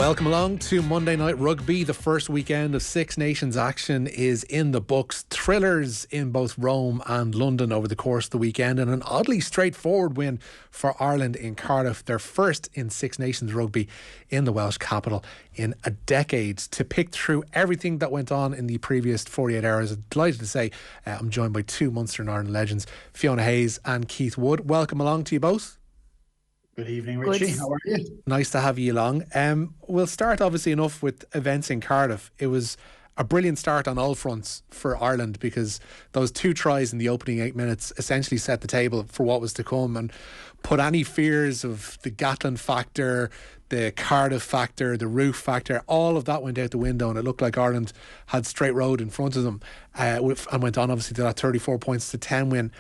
Welcome along to Monday Night Rugby. The first weekend of Six Nations action is in the books. Thrillers in both Rome and London over the course of the weekend, and an oddly straightforward win for Ireland in Cardiff, their first in Six Nations rugby in the Welsh capital in a decade. To pick through everything that went on in the previous 48 hours, I'm delighted to say I'm joined by two Munster and Ireland legends, Fiona Hayes and Keith Wood. Welcome along to you both. Good evening, Richie. How are you? Nice to have you along. We'll start obviously enough with events in Cardiff. It was a brilliant start on all fronts for Ireland because those two tries in the opening 8 minutes essentially set the table for what was to come and put any fears of the Gatlin factor, the Cardiff factor, the roof factor, all of that went out the window, and it looked like Ireland had straight road in front of them and went on obviously to that 34 points to 10 win.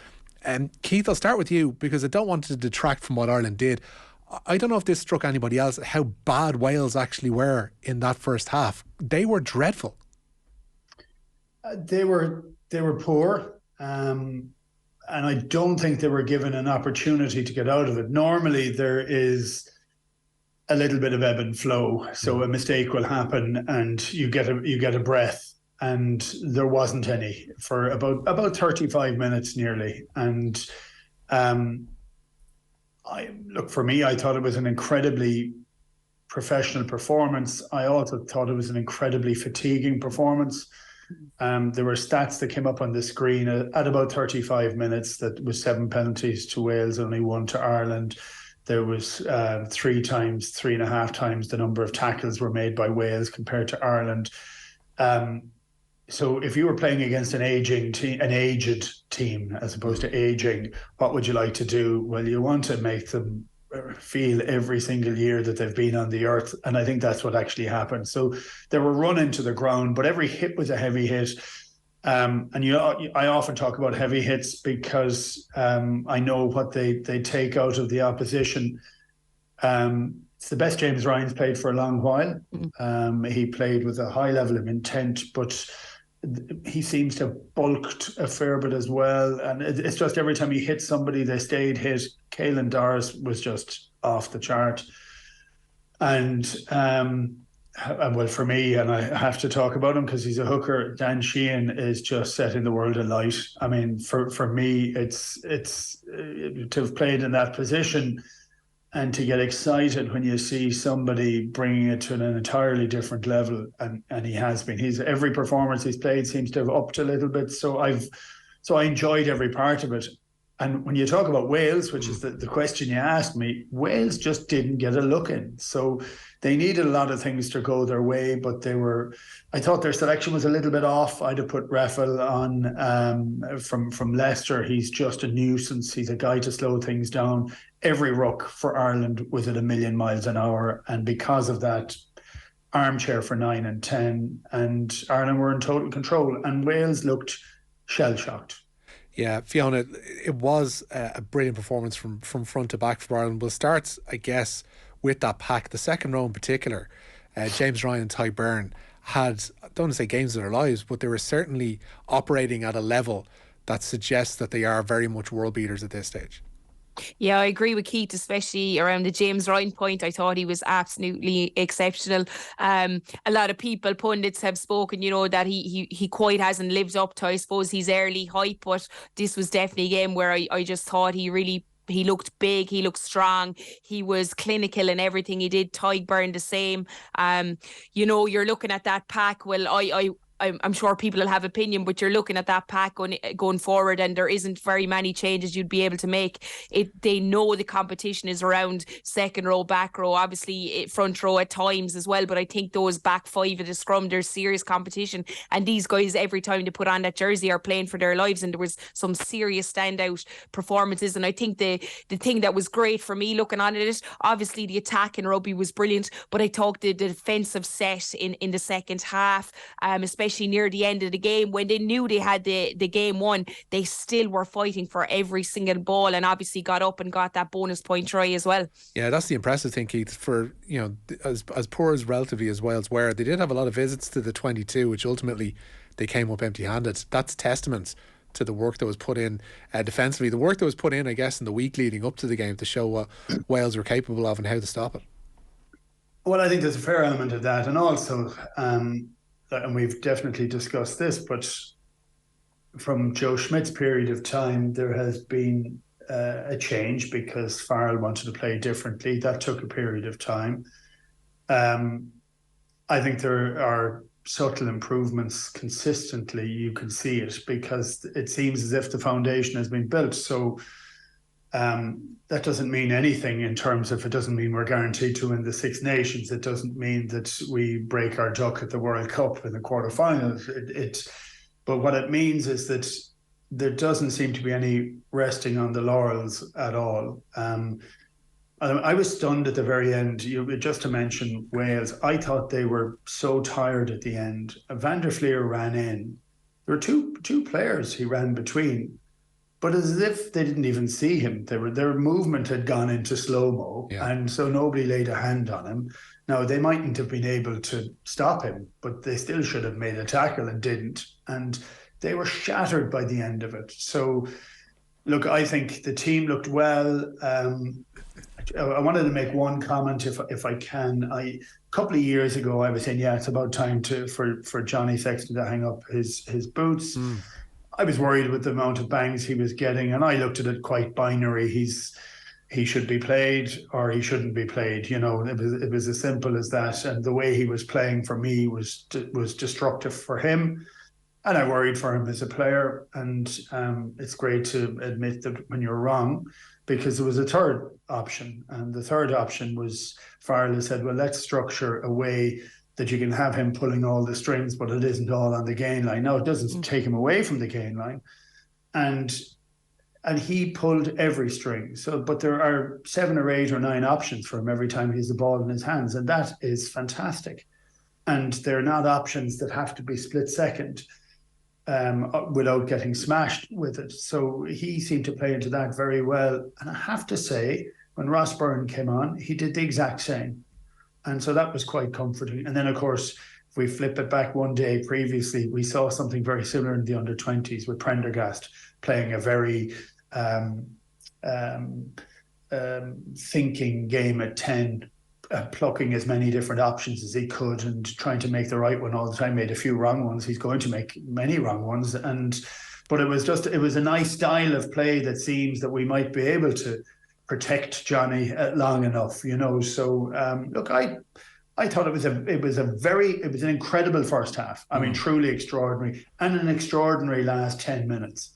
Keith, I'll start with you because I don't want to detract from what Ireland did. I don't know if this struck anybody else, how bad Wales actually were in that first half. They were dreadful. They were poor, and I don't think they were given an opportunity to get out of it. Normally there is a little bit of ebb and flow, so a mistake will happen and you get a breath. And there wasn't any for about 35 minutes nearly. And for me, I thought it was an incredibly professional performance. I also thought it was an incredibly fatiguing performance. There were stats that came up on the screen at about 35 minutes that was 7 penalties to Wales, only 1 to Ireland. There was 3.5 times the number of tackles were made by Wales compared to Ireland. So if you were playing against an aged team as opposed to aging, what would you like to do? Well, you want to make them feel every single year that they've been on the earth. And I think that's what actually happened. So they were run into the ground, but every hit was a heavy hit. I often talk about heavy hits because I know what they take out of the opposition. It's the best James Ryan's played for a long while. He played with a high level of intent, but he seems to have bulked a fair bit as well. And it's just every time he hit somebody, they stayed hit. Caelan Doris was just off the chart. And well, for me, and I have to talk about him because he's a hooker, Dan Sheehan is just setting the world alight. I mean, for me, it's to have played in that position and to get excited when you see somebody bringing it to an entirely different level, and he has been. Every performance he's played seems to have upped a little bit. So I enjoyed every part of it. And when you talk about Wales, which is the question you asked me, Wales just didn't get a look in. So they needed a lot of things to go their way, but I thought their selection was a little bit off. I'd have put Reffel on from Leicester. He's just a nuisance. He's a guy to slow things down. Every ruck for Ireland was at 1,000,000 miles an hour. And because of that, armchair for 9 and 10. And Ireland were in total control. And Wales looked shell-shocked. Yeah, Fiona, it was a brilliant performance from front to back for Ireland. We'll start, I guess, with that pack. The second row in particular, James Ryan and Ty Byrne had, I don't want to say games of their lives, but they were certainly operating at a level that suggests that they are very much world beaters at this stage. Yeah, I agree with Keith, especially around the James Ryan point. I thought he was absolutely exceptional. A lot of people, pundits, have spoken, that he quite hasn't lived up to, I suppose, his early hype, but this was definitely a game where I just thought he looked big, he looked strong, he was clinical in everything he did. Ty Byrne the same. You're looking at that pack. Well, I'm sure people will have opinion, but you're looking at that pack going forward, and there isn't very many changes you'd be able to make. They know the competition is around second row, back row, obviously front row at times as well. But I think those back five of the scrum, there's serious competition, and these guys every time they put on that jersey are playing for their lives. And there was some serious standout performances. And I think the thing that was great for me looking on it, obviously the attack in rugby was brilliant, but I thought the defensive set in the second half, especially near the end of the game, when they knew they had the game won, they still were fighting for every single ball, and obviously got up and got that bonus point try as well. Yeah, that's the impressive thing, Keith. For as poor as relatively as Wales were, they did have a lot of visits to the 22, which ultimately they came up empty-handed. That's testament to the work that was put in defensively, the work that was put in, I guess, in the week leading up to the game to show what Wales were capable of and how to stop it. Well, I think there's a fair element of that. And also, and we've definitely discussed this, but from Joe Schmidt's period of time, there has been a change because Farrell wanted to play differently. That took a period of time. I think there are subtle improvements consistently. You can see it because it seems as if the foundation has been built. So that doesn't mean anything in terms of, it doesn't mean we're guaranteed to win the Six Nations. It doesn't mean that we break our duck at the World Cup in the quarterfinals. But what it means is that there doesn't seem to be any resting on the laurels at all. I was stunned at the very end. Just to mention Wales, I thought they were so tired at the end. Van der Fleer ran in. There were two players he ran between, but as if they didn't even see him. Their movement had gone into slow-mo, and so nobody laid a hand on him. Now, they mightn't have been able to stop him, but they still should have made a tackle and didn't. And they were shattered by the end of it. So, look, I think the team looked well. I wanted to make one comment, if I can. A couple of years ago, I was saying, it's about time for Johnny Sexton to hang up his boots. I was worried with the amount of bangs he was getting, and I looked at it quite binary. He should be played or he shouldn't be played. It was as simple as that. And the way he was playing for me was destructive for him. And I worried for him as a player. And it's great to admit that when you're wrong, because there was a third option. And the third option was Farrell said, well, let's structure a way that you can have him pulling all the strings, but it isn't all on the gain line. No, it doesn't take him away from the gain line. And he pulled every string. But there are 7 or 8 or 9 options for him every time he has the ball in his hands. And that is fantastic. And they're not options that have to be split second without getting smashed with it. So he seemed to play into that very well. And I have to say, when Ross Byrne came on, he did the exact same. And so that was quite comforting. And then, of course, if we flip it back one day previously, we saw something very similar in the under-20s with Prendergast playing a very thinking game at 10, plucking as many different options as he could and trying to make the right one all the time. Made a few wrong ones. He's going to make many wrong ones. But it was a nice style of play that seems that we might be able to protect Johnny long enough, So look, I thought it was an incredible first half. I mean, truly extraordinary, and an extraordinary last 10 minutes.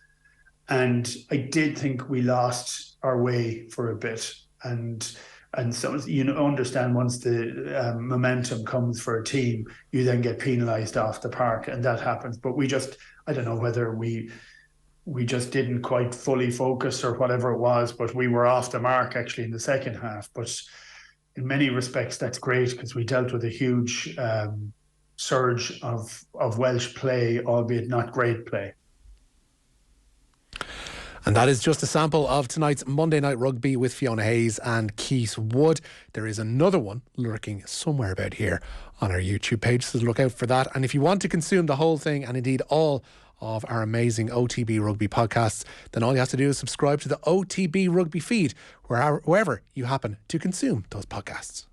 And I did think we lost our way for a bit, and so understand once the momentum comes for a team, you then get penalised off the park, and that happens. But I don't know whether we just didn't quite fully focus or whatever it was, but we were off the mark actually in the second half. But in many respects, that's great because we dealt with a huge surge of Welsh play, albeit not great play. And that is just a sample of tonight's Monday Night Rugby with Fiona Hayes and Keith Wood. There is another one lurking somewhere about here on our YouTube page, so look out for that. And if you want to consume the whole thing, and indeed all of our amazing OTB Rugby podcasts, then all you have to do is subscribe to the OTB Rugby feed wherever you happen to consume those podcasts.